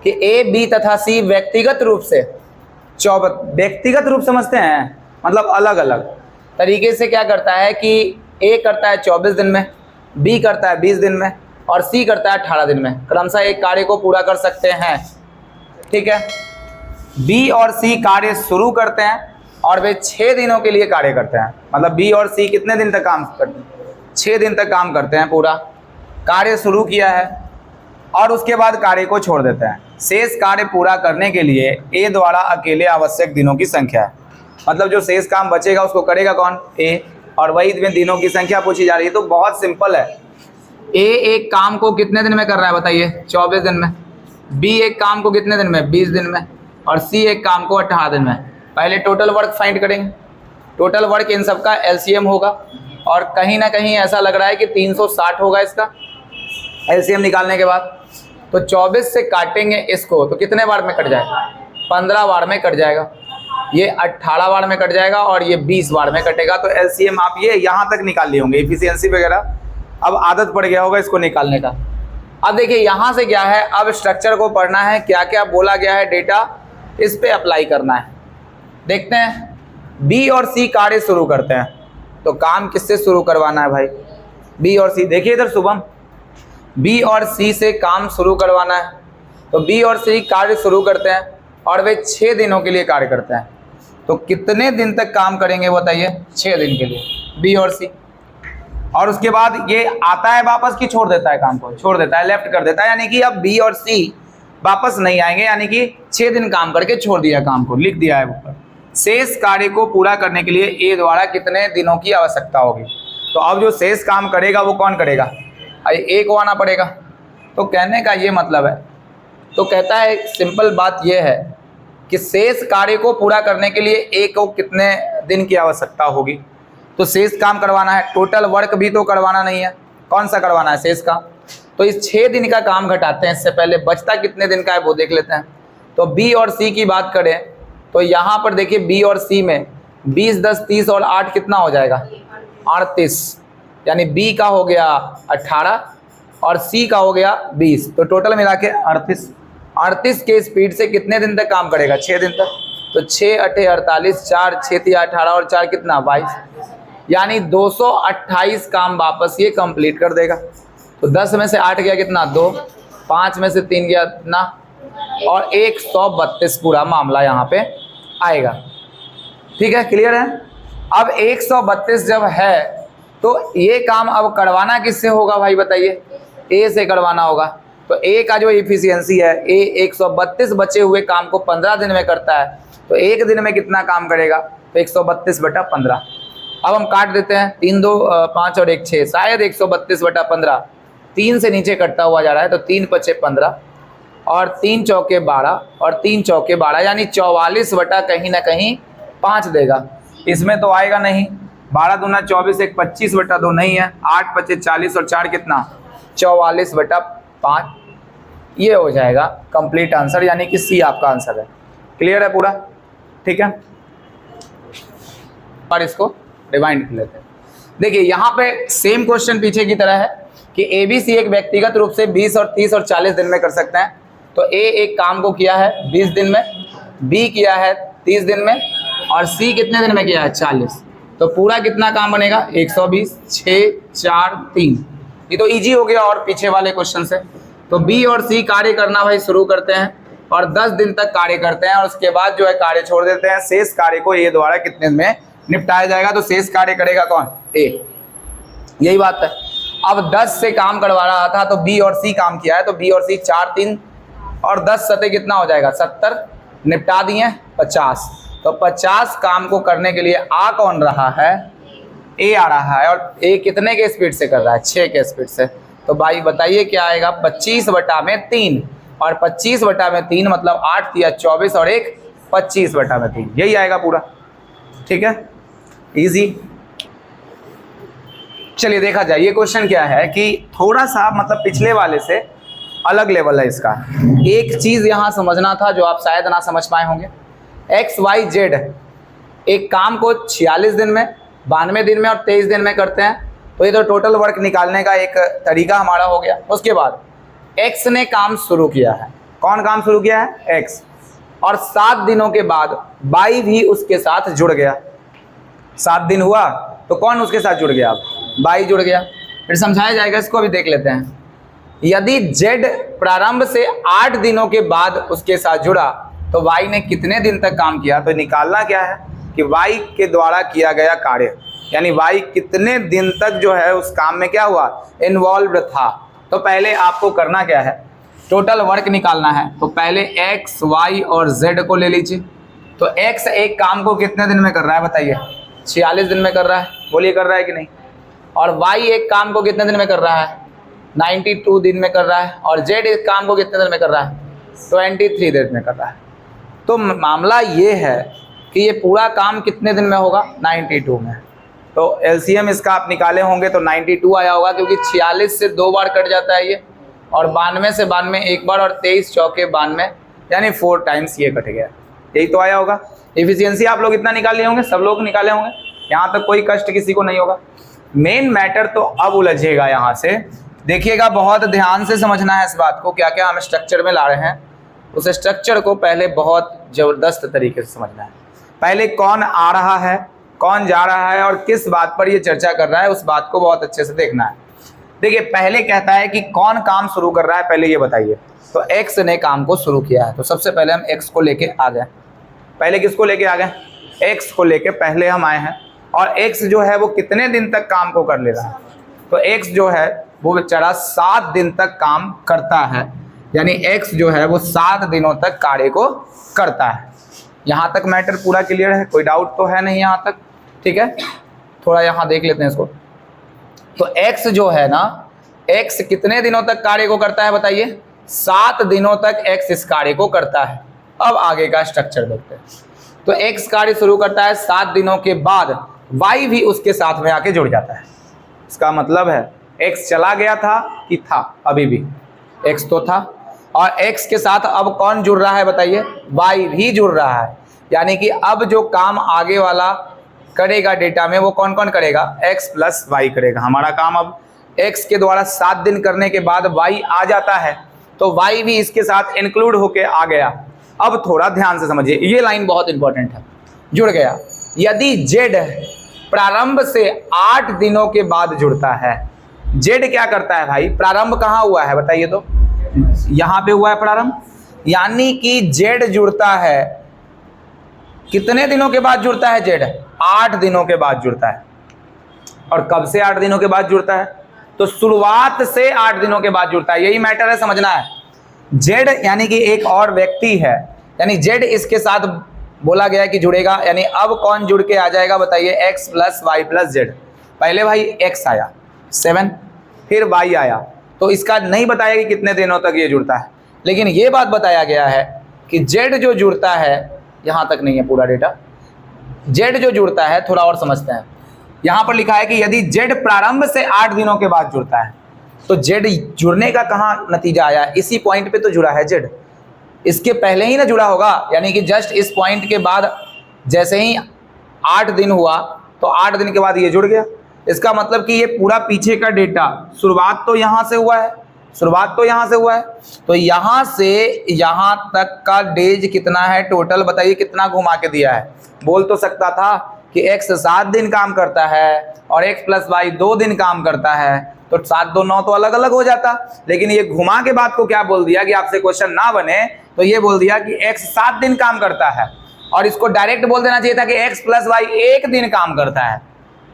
कि ए, बी तथा सी व्यक्तिगत रूप से 24, व्यक्तिगत रूप समझते हैं मतलब अलग अलग तरीके से क्या करता है कि ए करता है 24 दिन में, बी करता है 20 दिन में और सी करता है 18 दिन में, क्रमशः एक कार्य को पूरा कर सकते हैं। ठीक है, बी और सी कार्य शुरू करते हैं और वे 6 दिनों के लिए कार्य करते हैं। मतलब बी और सी कितने दिन तक काम करते हैं? 6 दिन तक काम करते हैं, पूरा कार्य शुरू किया है और उसके बाद कार्य को छोड़ देते हैं। शेष कार्य पूरा करने के लिए ए द्वारा अकेले आवश्यक दिनों की संख्या है। मतलब जो शेष काम बचेगा उसको करेगा कौन? ए, और वही दिनों की संख्या पूछी जा रही है। तो बहुत सिंपल है, ए एक काम को कितने दिन में कर रहा है बताइए? 24 दिन में। बी एक काम को कितने दिन में? 20 दिन में। और सी एक काम को 18 दिन में। पहले टोटल वर्क फाइंड करेंगे। टोटल वर्क इन सब का एलसीएम होगा और कहीं ना कहीं ऐसा लग रहा है कि 360 होगा इसका एलसीएम निकालने के बाद। तो 24 से काटेंगे इसको तो कितने बार में कट जाएगा? 15 बार में कट जाएगा। ये 18 बार में कट जाएगा और ये 20 बार में कटेगा। तो एलसीएम आप ये यहाँ तक निकाल लिए होंगे, एफिशिएंसी वगैरह अब आदत पड़ गया होगा इसको निकालने का। अब देखिए यहाँ से क्या है, अब स्ट्रक्चर को पढ़ना है, क्या क्या बोला गया है डेटा इस पे अप्लाई करना है। देखते हैं, बी और सी कार्य शुरू करते हैं। तो काम किससे शुरू करवाना है भाई? बी और सी। देखिए इधर शुभम, बी और सी से काम शुरू करवाना है। तो बी और सी कार्य शुरू करते हैं और वे 6 दिनों के लिए कार्य करते हैं। तो कितने दिन तक काम करेंगे बताइए? 6 दिन के लिए बी और सी। और उसके बाद ये आता है वापस कि छोड़ देता है काम को? छोड़ देता है, लेफ्ट कर देता है। यानी कि अब बी और सी वापस नहीं आएंगे, यानी कि 6 दिन काम करके छोड़ दिया काम को, लिख दिया है ऊपर। शेष कार्य को पूरा करने के लिए ए द्वारा कितने दिनों की आवश्यकता होगी? तो अब जो शेष काम करेगा वो कौन करेगा? ए को आना पड़ेगा। तो कहने का ये मतलब है, तो कहता है सिंपल बात ये है कि शेष कार्य को पूरा करने के लिए ए को कितने दिन की आवश्यकता होगी? तो शेष काम करवाना है, टोटल वर्क भी तो करवाना नहीं है। कौन सा करवाना है? शेष काम। तो इस 6 दिन का काम घटाते हैं, इससे पहले बचता कितने दिन का है वो देख लेते हैं। तो बी और सी की बात करें तो यहाँ पर देखिए बी और सी में 20, 10, 30 और 8 कितना हो जाएगा? 38। यानी बी का हो गया 18 और सी का हो गया 20। तो टोटल मिला के 38। 38 के स्पीड से कितने दिन तक काम करेगा? 6 दिन तक। तो 6 8 48, 4 6 18 और 4 कितना? 22। यानी 228 काम वापस ये कंप्लीट कर देगा। तो 10 में से 8 गया कितना? 2, 5 में से 3 गया कितना? और 132 पूरा मामला यहाँ पे आएगा। ठीक है, क्लियर है? अब 132 जब है तो ये काम अब करवाना किससे होगा भाई बताइए? ए से करवाना होगा। तो ए का जो एफिशिएंसी है, ए 132 बचे हुए काम को 15 दिन में करता है। तो एक दिन में कितना काम करेगा? तो 132/15। अब हम काट देते हैं, 3 2 5 और 1 6, शायद 132/15 3 से नीचे कटता हुआ जा रहा है। तो 3 5 15 और 3 चौके 12 और 3 चौके 12 यानी 44 बटा कहीं ना कहीं 5 देगा। इसमें तो आएगा नहीं। 12 दूना 24, 1 25/2 नहीं है। 8 5 40 और 4 कितना? 44/5। ये हो जाएगा कंप्लीट आंसर, यानी कि सी आपका आंसर है। क्लियर है पूरा? ठीक है, और इसको रिवाइंड कर लेते हैं। देखिए यहाँ पे सेम क्वेश्चन पीछे की तरह है कि ए बी सी एक व्यक्तिगत रूप से 20 और 30 और 40 दिन में कर सकते हैं। तो ए एक काम को किया है 20 दिन में, बी किया है 30 दिन में और सी कितने दिन में किया है? 40। तो पूरा कितना काम बनेगा? 120, 6 4 3। ये तो इजी हो गया और पीछे वाले क्वेश्चन से। तो बी और सी कार्य करना भाई शुरू करते हैं और 10 दिन तक कार्य करते हैं और उसके बाद जो है कार्य छोड़ देते हैं। शेष कार्य को ए द्वारा कितने दिन में निपटाया जाएगा? तो शेष कार्य करेगा कौन? ए। यही बात है। अब 10 से काम करवा रहा था तो बी और सी काम किया है। तो बी और सी 4 3 और 10 सते कितना हो जाएगा? 70। निपटा दिए 50। तो 50 काम को करने के लिए आ कौन रहा है? ए आ रहा है। और ए कितने के स्पीड से कर रहा है? 6 के स्पीड से। तो भाई बताइए क्या आएगा? 25/3 और 25/3 मतलब 8 या 24 और 1 25/3। यही आएगा पूरा। ठीक है, इजी। चलिए देखा जाए ये क्वेश्चन क्या है कि थोड़ा सा मतलब पिछले वाले से अलग लेवल है इसका। एक चीज यहां समझना था जो आप शायद ना समझ पाए होंगे। एक्स वाई जेड एक काम को 46 दिन में, 92 दिन में और 23 दिन में करते हैं। तो ये तो टोटल वर्क निकालने का एक तरीका हमारा हो गया। उसके बाद एक्स ने काम शुरू किया है। कौन काम शुरू किया है? x। और 7 दिनों के बाद y भी उसके साथ जुड़ गया। 7 दिन हुआ तो कौन उसके साथ जुड़ गया? अब y जुड़ गया। फिर समझाया जाएगा, इसको भी देख लेते हैं। यदि z प्रारंभ से 8 दिनों के बाद उसके साथ जुड़ा तो y ने कितने दिन तक काम किया? तो निकालना क्या है कि y के द्वारा किया गया कार्य, यानी y कितने दिन तक जो है उस काम में क्या हुआ? इन्वॉल्व था। तो पहले आपको करना क्या है? टोटल वर्क निकालना है। तो पहले x, y और z को ले लीजिए। तो x एक काम को कितने दिन में कर रहा है बताइए? 46 दिन में कर रहा है। बोलिए कर रहा है कि नहीं? और y एक काम को कितने दिन में कर रहा है? 92 दिन में कर रहा है। और z एक काम को कितने दिन में कर रहा है? 23 दिन में कर रहा है। तो मामला ये है कि ये पूरा काम कितने दिन में होगा? 92 में। तो एलसीएम इसका आप निकाले होंगे तो 92 आया होगा, क्योंकि 46 से 2 बार कट जाता है ये, और 92 से 92 एक बार, और 23 चौके 92, यानी 4 टाइम्स ये कट गया। यही तो आया होगा। एफिशिएंसी आप लोग इतना निकाल लिए होंगे, सब लोग निकाले होंगे, यहाँ तक कोई कष्ट किसी को नहीं होगा। मेन मैटर तो अब उलझेगा। यहाँ से देखिएगा, बहुत ध्यान से समझना है इस बात को, क्या क्या हम स्ट्रक्चर में ला रहे हैं। उस स्ट्रक्चर को पहले बहुत ज़बरदस्त तरीके से समझना है। पहले कौन आ रहा है, कौन जा रहा है, और किस बात पर ये चर्चा कर रहा है, उस बात को बहुत अच्छे से देखना है। देखिए, पहले कहता है कि कौन काम शुरू कर रहा है, पहले ये बताइए। तो x ने काम को शुरू किया है। तो सबसे पहले हम x को लेके आ गए। पहले किसको लेके आ गए? x को लेके पहले हम आए हैं। और x जो है वो कितने दिन तक काम को कर ले रहा है? तो x जो है वो बेचारा 7 दिन तक काम करता है, यानी x जो है वो 7 दिनों तक कार्य को करता है। यहाँ तक मैटर पूरा क्लियर है? कोई डाउट तो है नहीं यहाँ तक? ठीक है, थोड़ा यहाँ देख लेते हैं इसको। तो x जो है ना, x कितने दिनों तक कार्य को करता है बताइए? 7 दिनों तक x इस कार्य को करता है। अब आगे का स्ट्रक्चर देखते हैं। तो x कार्य शुरू करता है, 7 दिनों के बाद y भी उसके साथ में आके जुड़ जाता है। इसका मतलब है x चला गया था कि था? अभी भी x तो था, और x के साथ अब कौन जुड़ रहा है बताइए? y भी जुड़ रहा है। यानी कि अब जो काम आगे वाला करेगा डेटा में, वो कौन कौन करेगा? x प्लस y करेगा। हमारा काम अब x के द्वारा 7 दिन करने के बाद y आ जाता है, तो y भी इसके साथ इंक्लूड होके आ गया। अब थोड़ा ध्यान से समझिए, ये लाइन बहुत इंपॉर्टेंट है। जुड़ गया। यदि z प्रारंभ से 8 दिनों के बाद जुड़ता है, z क्या करता है भाई? प्रारंभ कहाँ हुआ है बताइए? तो यहाँ पे हुआ है प्रारंभ, यानी कि z जुड़ता है कितने दिनों के बाद जुड़ता है? z 8 दिनों के बाद जुड़ता है। और कब से 8 दिनों के बाद जुड़ता है? तो शुरुआत से 8 दिनों के बाद जुड़ता है। यही मैटर है, समझना है। z यानी कि एक और व्यक्ति है, यानी z इसके साथ बोला गया कि जुड़ेगा, यानी अब कौन जुड़ के आ जाएगा बताइए? x plus Y plus z। पहले भाई x आया 7, फिर y आया, तो इसका नहीं बताया कि कितने दिनों तक ये जुड़ता है, लेकिन ये बात बताया गया है कि z जो जुड़ता है, यहाँ तक नहीं है पूरा डेटा, z जो जुड़ता है, थोड़ा और समझते हैं। यहाँ पर लिखा है कि यदि z प्रारंभ से 8 दिनों के बाद जुड़ता है, तो z जुड़ने का कहाँ नतीजा आया? इसी पॉइंट पे तो जुड़ा है z, इसके पहले ही ना जुड़ा होगा, यानी कि जस्ट इस पॉइंट के बाद जैसे ही 8 दिन हुआ तो 8 दिन के बाद ये जुड़ गया। इसका मतलब कि ये पूरा पीछे का डेटा, शुरुआत तो यहाँ से हुआ है, शुरुआत तो यहाँ से हुआ है, तो यहाँ से यहाँ तक का डेज कितना है टोटल बताइए? कितना घुमा के दिया है? बोल तो सकता था कि x 7 दिन काम करता है और x प्लस वाई 2 दिन काम करता है, तो 7 2 9 तो अलग अलग हो जाता, लेकिन ये घुमा के बात को क्या बोल दिया कि आपसे क्वेश्चन ना बने तो ये बोल दिया कि x 7 दिन काम करता है, और इसको डायरेक्ट बोल देना चाहिए था कि x प्लस वाई 1 दिन काम करता है।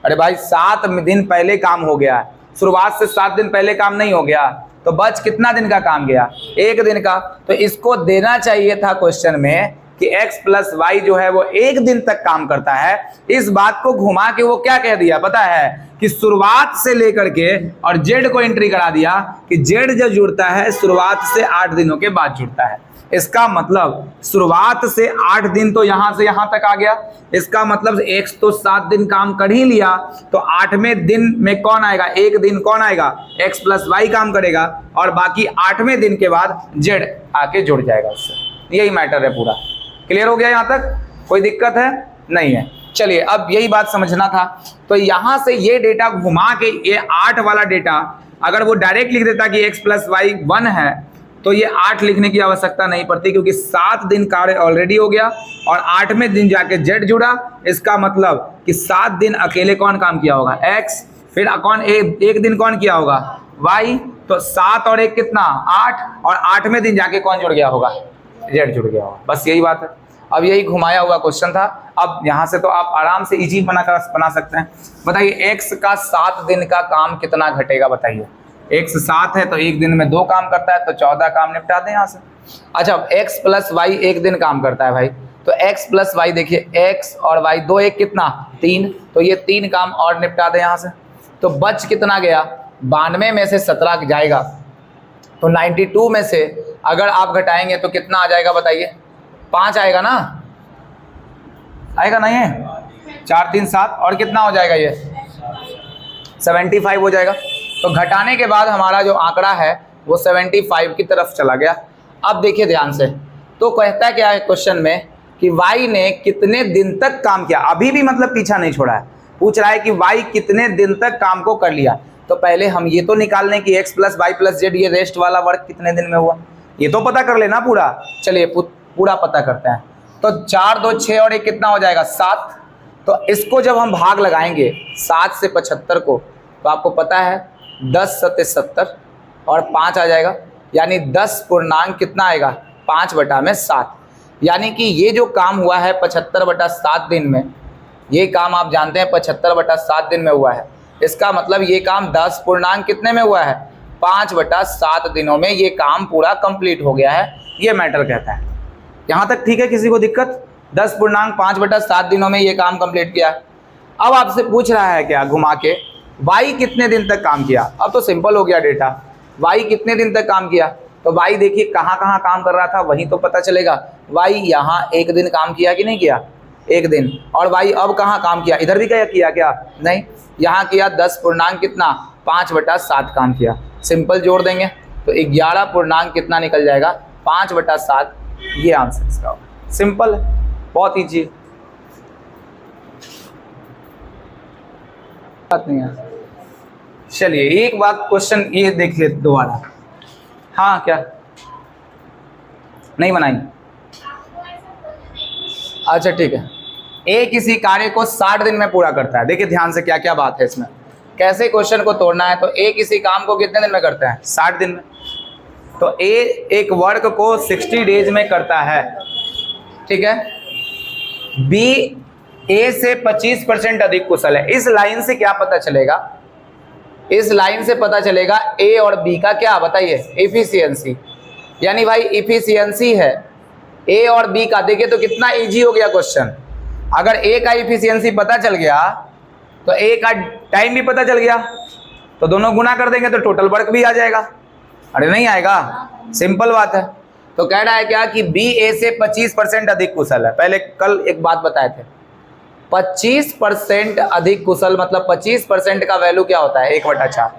अरे भाई 7 दिन पहले काम हो गया है, शुरुआत से 7 दिन पहले काम नहीं हो गया, तो बच कितना दिन का काम गया? 1 दिन का। तो इसको देना चाहिए था क्वेश्चन में कि x प्लस वाई जो है वो 1 दिन तक काम करता है। इस बात को घुमा के वो क्या कह दिया पता है? कि शुरुआत से लेकर के, और z को एंट्री करा दिया कि z जो जुड़ता है शुरुआत से 8 दिनों के बाद जुड़ता है। इसका मतलब शुरुआत से 8 दिन तो यहाँ से यहाँ तक आ गया, इसका मतलब x तो 7 दिन काम कर ही लिया, तो 8वें दिन में कौन आएगा? 1 दिन कौन आएगा? x प्लस वाई काम करेगा, और बाकी 8वें दिन के बाद z आके जुड़ जाएगा उससे। यही मैटर है पूरा। क्लियर हो गया? यहाँ तक कोई दिक्कत है? नहीं है। चलिए, अब यही बात समझना था। तो यहाँ से ये डेटा घुमा के, ये 8 वाला डेटा अगर वो डायरेक्ट लिख देता कि x प्लस वाई 1 है, तो ये 8 लिखने की आवश्यकता नहीं पड़ती, क्योंकि 7 दिन कार्य ऑलरेडी हो गया और 8वें दिन जाके जेड जुड़ा। इसका मतलब कि 7 दिन अकेले कौन काम किया होगा, एक्स, फिर कौन एक दिन कौन किया होगा, वाई। तो 7 और 1 कितना, 8, और 8वें दिन जाके कौन जुड़ गया होगा, जेड जुड़ गया होगा। बस यही बात है। अब यही घुमाया हुआ क्वेश्चन था। अब यहाँ से तो आप आराम से इजी बना सकते हैं। बताइए एक्स का 7 दिन का काम कितना घटेगा, बताइए। एक्स 7 है तो एक दिन में 2 काम करता है, तो 14 काम निपटा दें यहाँ से। अच्छा, एक्स प्लस वाई एक दिन काम करता है भाई, तो एक्स प्लस वाई देखिए, एक्स और वाई 2 1 कितना 3, तो ये 3 काम और निपटा दें यहाँ से। तो बच कितना गया, 92 में से 17 जाएगा, तो 92 में से अगर आप घटाएंगे तो कितना आ जाएगा बताइए, 5 आएगा ना, आएगा ना, ये 4 3 7 और कितना हो जाएगा, ये 75 हो जाएगा। तो घटाने के बाद हमारा जो आंकड़ा है वो 75 की तरफ चला गया। अब देखिए ध्यान से, तो कहता है क्या है क्वेश्चन में कि y ने कितने दिन तक काम किया, अभी भी मतलब पीछा नहीं छोड़ा है। पूछ रहा है कि y कितने दिन तक काम को कर लिया। तो पहले हम ये तो निकाल लें कि x plus Y plus Z, ये रेस्ट वाला वर्क कितने दिन में हुआ, ये तो पता कर लेना पूरा। चलिए पूरा पता करते हैं। तो 4 2 6 और 1 कितना हो जाएगा, 7। तो इसको जब हम भाग लगाएंगे 7 से 75 को, तो आपको पता है 10 7 70 और 5 आ जाएगा, यानी 10 पूर्णांक कितना आएगा, 5/7। यानी कि ये जो काम हुआ है 75/7 दिन में, ये काम आप जानते हैं 75/7 दिन में हुआ है। इसका मतलब ये काम 10 पूर्णांक कितने में हुआ है, 5/7 दिनों में ये काम पूरा कंप्लीट हो गया है। ये मैटर कहता है। यहाँ तक ठीक है, किसी को दिक्कत, 10 पूर्णांक 5/7 दिनों में ये काम कंप्लीट किया। अब आपसे पूछ रहा है क्या घुमा के, वाई कितने दिन तक काम किया। अब तो सिंपल हो गया डेटा, वाई कितने दिन तक काम किया। तो वाई देखिए कहाँ कहाँ काम कर रहा था वहीं तो पता चलेगा। वाई यहाँ 1 दिन काम किया कि नहीं किया, 1 दिन। और वाई अब कहाँ काम किया, इधर भी किया क्या, नहीं, यहाँ किया 10 पूर्णांक कितना, 5/7 काम किया। सिंपल जोड़ देंगे तो 11 पूर्णांक कितना निकल जाएगा, 5/7। ये आंसर इसका होगा। सिंपल है, बहुत ईजी, बात नहीं है। चलिए एक बात क्वेश्चन ये देखिए दोबारा। हाँ क्या नहीं बनाई, अच्छा ठीक है। ए किसी कार्य को 60 दिन में पूरा करता है। देखिए ध्यान से क्या क्या बात है इसमें, कैसे क्वेश्चन को तोड़ना है। तो ए किसी काम को कितने दिन में करता है, 60 दिन में। तो ए एक वर्क को 60 डेज में करता है, ठीक है। बी ए से 25% अधिक कुशल है। इस लाइन से क्या पता चलेगा, इस लाइन से पता चलेगा ए और बी का क्या, बताइए, एफिशिएंसी। यानी भाई एफिशिएंसी है ए और बी का। देखिए तो कितना इजी हो गया क्वेश्चन। अगर ए का एफिशिएंसी पता चल गया तो ए का टाइम भी पता चल गया, तो दोनों गुना कर देंगे तो टोटल वर्क भी आ जाएगा। अरे नहीं आएगा, सिंपल बात है। तो कह रहा है क्या कि बी ए से 25% अधिक कुशल है। पहले कल एक बात बताए थे, 25% अधिक कुशल मतलब 25% का वैल्यू क्या होता है, 1/4।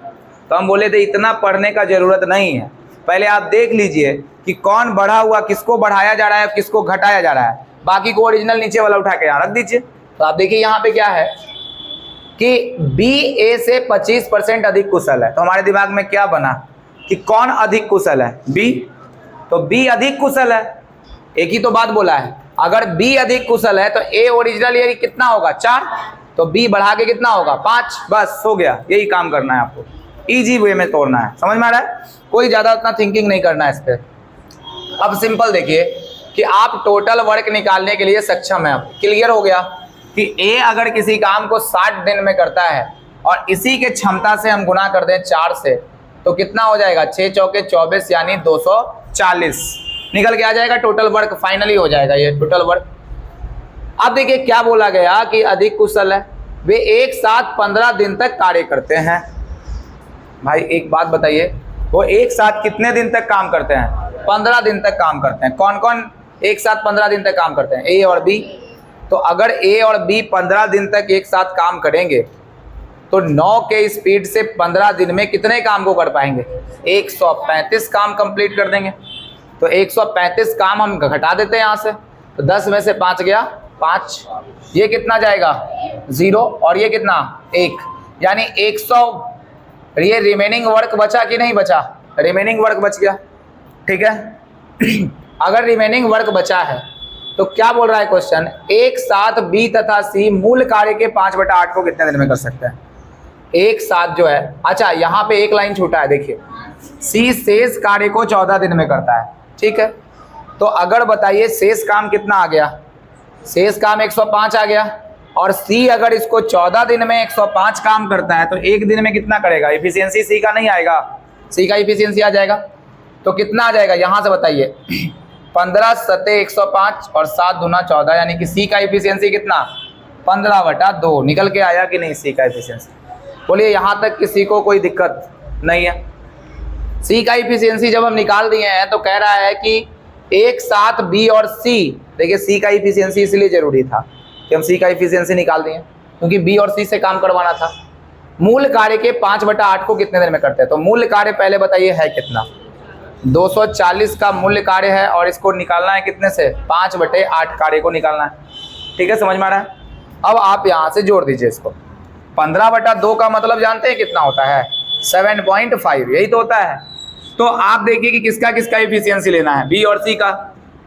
तो हम बोले थे इतना पढ़ने का जरूरत नहीं है, पहले आप देख लीजिए कि कौन बढ़ा हुआ, किसको बढ़ाया जा रहा है, किसको घटाया जा रहा है। बाकी को ओरिजिनल नीचे वाला उठा के यहाँ रख दीजिए। तो आप देखिए यहाँ पे क्या है कि बी ए से 25% अधिक कुशल है। तो हमारे दिमाग में क्या बना कि कौन अधिक कुशल है, बी। तो बी अधिक कुशल है, एक ही तो बात बोला है। अगर बी अधिक कुशल है तो ए ओरिजिनल ये कितना होगा, 4। तो बी बढ़ा के कितना होगा, 5। बस हो गया, यही काम करना है आपको, इजी वे में तोड़ना है। समझ में आ रहा है, कोई ज़्यादा उतना थिंकिंग नहीं करना है इस पर। अब सिंपल देखिए कि आप टोटल वर्क निकालने के लिए सक्षम हैं। क्लियर हो गया कि ए अगर किसी काम को 60 दिन में करता है और इसी के क्षमता से हम गुना कर दें 4 से, तो कितना हो जाएगा, 6 चौके 24 यानी 240 निकल के आ जाएगा। टोटल वर्क फाइनली हो जाएगा ये टोटल वर्क। अब देखिए क्या बोला गया कि अधिक कुशल है, वे एक साथ 15 दिन तक कार्य करते हैं। भाई एक बात बताइए, वो एक साथ कितने दिन तक काम करते हैं, 15 दिन तक काम करते हैं। कौन कौन एक साथ 15 दिन तक काम करते हैं, ए और बी। तो अगर ए और बी 15 दिन तक एक साथ काम करेंगे तो 9 के स्पीड से 15 दिन में कितने काम को कर पाएंगे, 135 काम कंप्लीट कर देंगे। तो 135 काम हम घटा देते हैं यहाँ से, तो 10 में से 5 गया 5, ये कितना जाएगा 0 और ये कितना 1, यानी 100। ये रिमेनिंग वर्क बचा कि नहीं बचा, रिमेनिंग वर्क बच गया। ठीक है। अगर रिमेनिंग वर्क बचा है तो क्या बोल रहा है क्वेश्चन, एक साथ बी तथा सी मूल कार्य के 5/8 को कितने दिन में कर सकते हैं। एक साथ जो है, अच्छा यहाँ पे एक लाइन छूटा है, देखिए सी शेष कार्य को 14 दिन में करता है, ठीक है। तो अगर बताइए शेष काम कितना आ गया, शेष काम 105 आ गया, और सी अगर इसको 14 दिन में 105 काम करता है तो एक दिन में कितना करेगा। इफिशियंसी सी का नहीं आएगा, सी का इफिशियंसी आ जाएगा। तो कितना आ जाएगा यहाँ से बताइए, 15 सत्ते 105 और 7 दूना 14, यानी कि सी का इफिशियंसी कितना 15/2 निकल के आया कि नहीं सी का इफिशियंसी। बोलिए यहाँ तक किसी को कोई दिक्कत नहीं है। सी का इफिशियंसी जब हम निकाल दिए हैं तो कह रहा है कि एक साथ बी और सी, देखिए सी का इफिशियंसी इसलिए जरूरी था कि हम सी का इफिशियंसी निकाल दिए क्योंकि बी और सी से काम करवाना था। मूल कार्य के 5/8 को कितने दिन में करते हैं, तो मूल कार्य पहले बताइए है कितना, 240 का मूल्य कार्य है और इसको निकालना है कितने से, 5/8 कार्य को निकालना है, ठीक है, समझ में आ रहा है। अब आप यहाँ से जोड़ दीजिए इसको, 15/2 का मतलब जानते हैं कितना होता है, 7.5, यही तो होता है। तो आप देखिए कि किसका किसका इफिशियंसी लेना है, बी और सी का।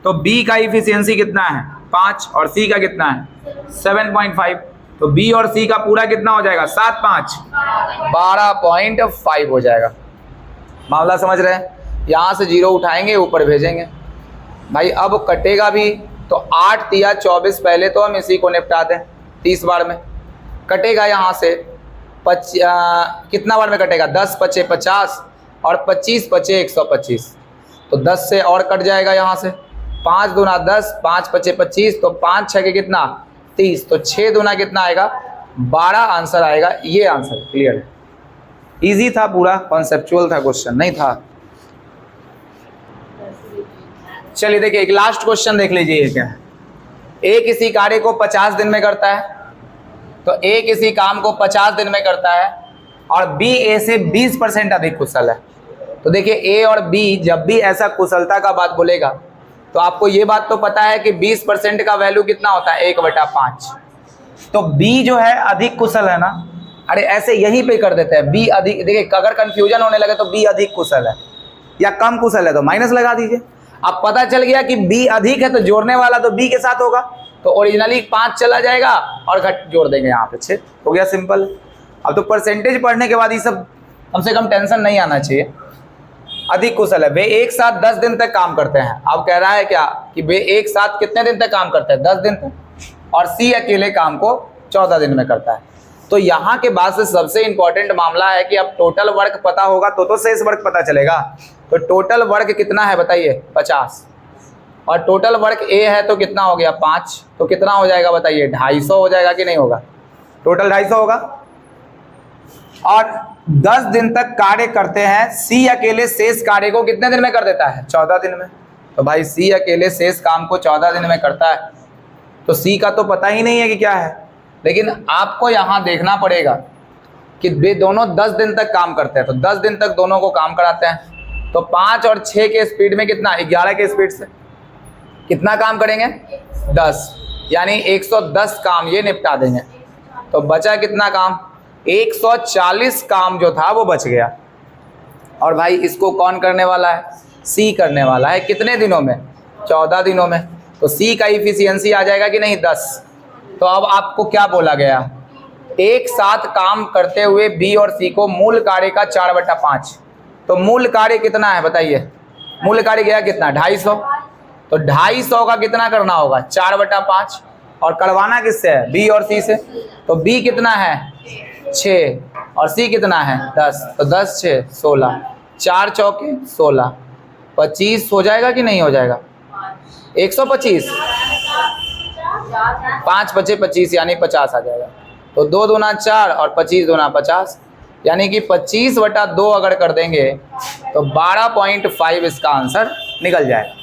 तो बी का इफिशियंसी कितना है 5 और सी का कितना है 7.5, तो बी और सी का पूरा कितना हो जाएगा 7 5 12.5 हो जाएगा। मामला समझ रहे हैं, यहाँ से 0 उठाएंगे ऊपर भेजेंगे भाई। अब कटेगा भी तो 8 तिया 24, पहले तो हम इसी को निपटा दें 30 बार में कटेगा। यहाँ से कितना बार में कटेगा, 10 5 50 और 25 5 125, तो 10 से और कट जाएगा यहाँ से, 5 दूना 10, 5 5 25, तो 5 6 के कितना 30, तो 6 दूना कितना आएगा 12 आंसर आएगा। ये आंसर क्लियर है, इजी था, पूरा कॉन्सेप्चुअल था क्वेश्चन, नहीं था। चलिए देखिए एक लास्ट क्वेश्चन देख लीजिए, ये क्या है। ए किसी कार्य को 50 दिन में करता है, तो ए किसी काम को 50 दिन में करता है और बी ए से 20% अधिक कुशल है। तो देखिए ए और बी जब भी ऐसा कुशलता का बात बोलेगा तो आपको ये बात तो पता है कि 20% का वैल्यू कितना होता है 1/5। तो बी जो है अधिक कुशल है ना, अरे ऐसे यहीं पे कर देते हैं, बी अधिक। देखिए अगर कंफ्यूजन होने लगे तो बी अधिक कुशल है या कम कुशल है तो माइनस लगा दीजिए। अब पता चल गया कि बी अधिक है तो जोड़ने वाला तो बी के साथ होगा, तो ओरिजिनली 5 चला जाएगा और घट जोड़ देंगे यहाँ पे 6, हो गया सिंपल। अब तो परसेंटेज पढ़ने के बाद ये सब कम से कम टेंशन नहीं आना चाहिए। अधिक कुशल है, वे एक साथ 10 दिन तक काम करते हैं। अब कह रहा है क्या कि वे एक साथ कितने दिन तक काम करते हैं 10 दिन तक, और सी अकेले काम को 14 दिन में करता है। तो यहाँ के बाद से सबसे इंपॉर्टेंट मामला है कि अब टोटल वर्क पता होगा तो शेष वर्क पता चलेगा। तो टोटल वर्क कितना है बताइए 50, और टोटल वर्क ए है तो कितना हो गया 5, तो कितना हो जाएगा बताइए 250 हो जाएगा कि नहीं होगा, टोटल 250 होगा। और 10 दिन तक कार्य करते हैं, सी अकेले शेष कार्य को कितने दिन में कर देता है 14 दिन में। तो भाई सी अकेले शेष काम को 14 दिन में करता है, तो सी का तो पता ही नहीं है कि क्या है, लेकिन आपको यहाँ देखना पड़ेगा कि वे दोनों 10 दिन तक काम करते हैं, तो 10 दिन तक दोनों को काम कराते हैं। तो 5 और 6 के स्पीड में कितना 11 के स्पीड से कितना काम करेंगे 10, यानी 110 काम ये निपटा देंगे। तो बचा कितना काम 140 काम जो था वो बच गया। और भाई इसको कौन करने वाला है, सी करने वाला है। कितने दिनों में 14 दिनों में। तो सी का इफिशियंसी आ जाएगा कि नहीं 10। तो अब आपको क्या बोला गया, एक साथ काम करते हुए बी और सी को मूल कार्य का 4/5। तो मूल कार्य कितना है बताइए, मूल कार्य गया कितना 250, तो 250 का कितना करना होगा 4/5, और करवाना किससे है बी और सी से। तो बी कितना है 6 और सी कितना है 10, तो 10 6 16, 4 चौके 16, 25 हो जाएगा कि नहीं हो जाएगा 125, 5 5 25 यानी 50 आ जाएगा। तो 2 दूना 4 और 25 दूना 50, यानी कि 25/2 अगर कर देंगे तो 12.5 इसका आंसर निकल जाए।